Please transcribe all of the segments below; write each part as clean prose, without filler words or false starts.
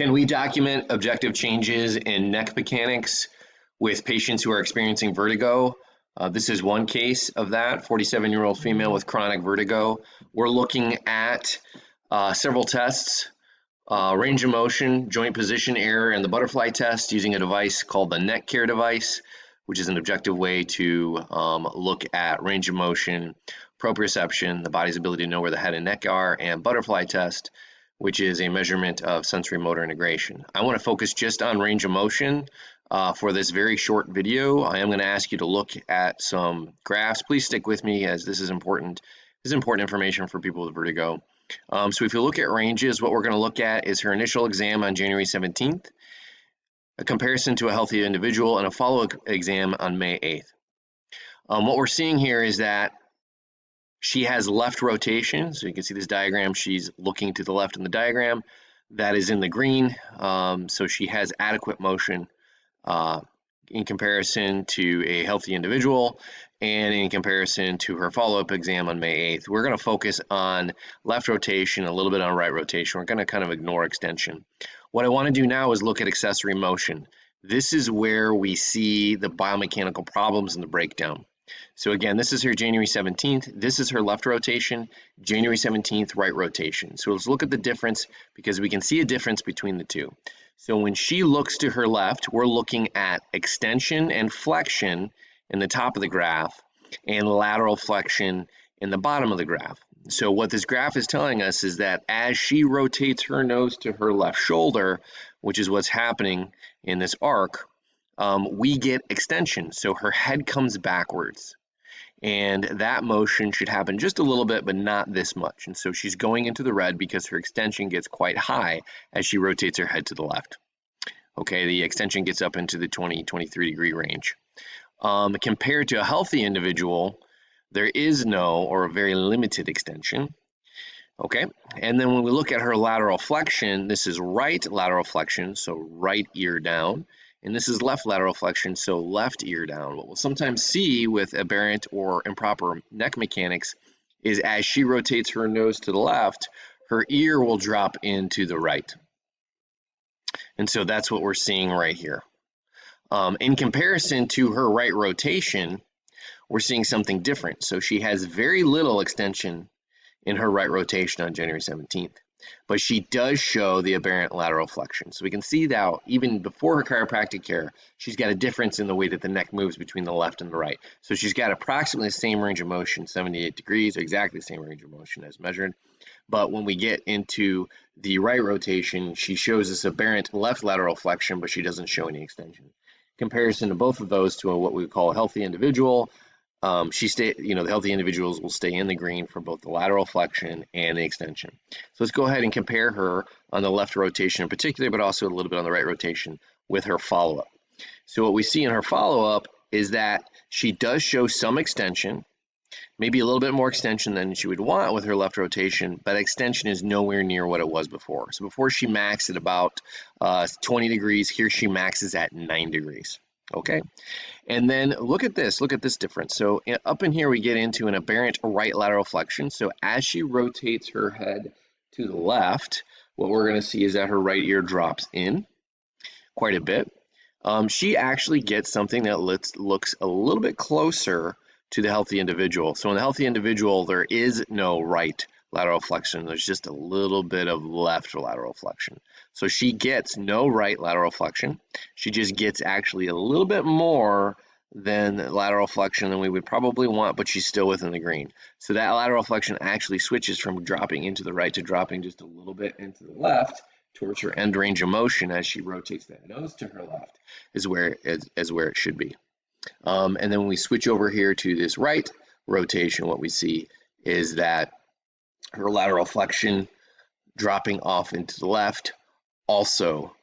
Can we document objective changes in neck mechanics with patients who are experiencing vertigo? This is one case of that, 47-year-old female with chronic vertigo. We're looking at several tests, range of motion, joint position error, and the butterfly test using a device called the NeckCare Device, which is an objective way to look at range of motion, proprioception, the body's ability to know where the head and neck are, and butterfly test, which is a measurement of sensory motor integration. I want to focus just on range of motion for this very short video. I am going to ask you to look at some graphs. Please stick with me as this is important. This is important information for people with vertigo. So if you look at ranges, what we're going to look at is her initial exam on January 17th, a comparison to a healthy individual, and a follow-up exam on May 8th. What we're seeing here is that she has left rotation, so you can see this diagram. She's looking to the left in the diagram. That is in the green, so she has adequate motion in comparison to a healthy individual and in comparison to her follow-up exam on May 8th. We're going to focus on left rotation, a little bit on right rotation. We're going to kind of ignore extension. What I want to do now is look at accessory motion. This is where we see the biomechanical problems in the breakdown. So again, this is her January 17th. This is her left rotation, January 17th, right rotation. So let's look at the difference because we can see a difference between the two. So when she looks to her left, we're looking at extension and flexion in the top of the graph and lateral flexion in the bottom of the graph. So what this graph is telling us is that as she rotates her nose to her left shoulder, which is what's happening in this arc, we get extension. So her head comes backwards. And that motion should happen just a little bit, but not this much. And so she's going into the red because her extension gets quite high as she rotates her head to the left. Okay, the extension gets up into the 20-23 degree range. Compared to a healthy individual, there is no or a very limited extension. Okay, and then when we look at her lateral flexion, this is right lateral flexion, so right ear down. And this is left lateral flexion, so left ear down. What we'll sometimes see with aberrant or improper neck mechanics is as she rotates her nose to the left, her ear will drop into the right. And so that's what we're seeing right here. In comparison to her right rotation, we're seeing something different. So she has very little extension in her right rotation on January 17th. But she does show the aberrant lateral flexion. So we can see that even before her chiropractic care, she's got a difference in the way that the neck moves between the left and the right. So she's got approximately the same range of motion, 78 degrees, or exactly the same range of motion as measured. But when we get into the right rotation, she shows this aberrant left lateral flexion, but she doesn't show any extension. Comparison to both of those to what we call a healthy individual, the healthy individuals will stay in the green for both the lateral flexion and the extension. So let's go ahead and compare her on the left rotation in particular, but also a little bit on the right rotation with her follow-up. So what we see in her follow-up is that she does show some extension, maybe a little bit more extension than she would want with her left rotation, but extension is nowhere near what it was before. So before she maxed at about 20 degrees, here she maxes at 9 degrees. Okay, and then look at this difference. So up in here we get into an aberrant right lateral flexion. So as she rotates her head to the left, what we're going to see is that her right ear drops in quite a bit. She actually gets something that looks a little bit closer to the healthy individual. So in the healthy individual, there is no right lateral flexion. There's just a little bit of left lateral flexion. So she gets no right lateral flexion. She just gets actually a little bit more than lateral flexion than we would probably want, but she's still within the green. So that lateral flexion actually switches from dropping into the right to dropping just a little bit into the left towards her end range of motion as she rotates that nose to her left is where it should be. And then when we switch over here to this right rotation, what we see is that her lateral flexion dropping off into the left also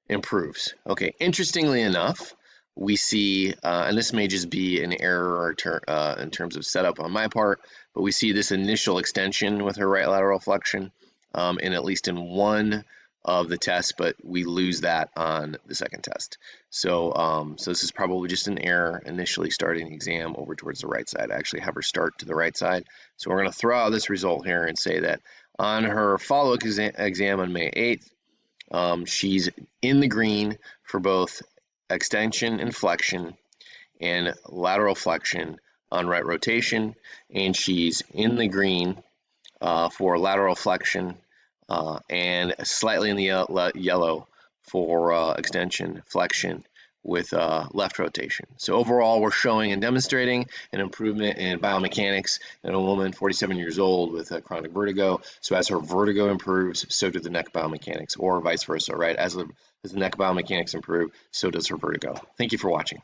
improves. Okay, interestingly enough, we see, and this may just be an error in terms of setup on my part, but we see this initial extension with her right lateral flexion in at least in one of the tests, but we lose that on the second test. So, so this is probably just an error initially starting the exam over towards the right side. I actually have her start to the right side. So we're going to throw out this result here and say that on her follow-up exam on May 8th, She's in the green for both extension and flexion and lateral flexion on right rotation, and she's in the green for lateral flexion and slightly in the yellow for extension flexion with left rotation. So overall, we're showing and demonstrating an improvement in biomechanics in a woman 47 years old with chronic vertigo. So as her vertigo improves, so do the neck biomechanics, or vice versa, right? As the neck biomechanics improve, so does her vertigo. Thank you for watching.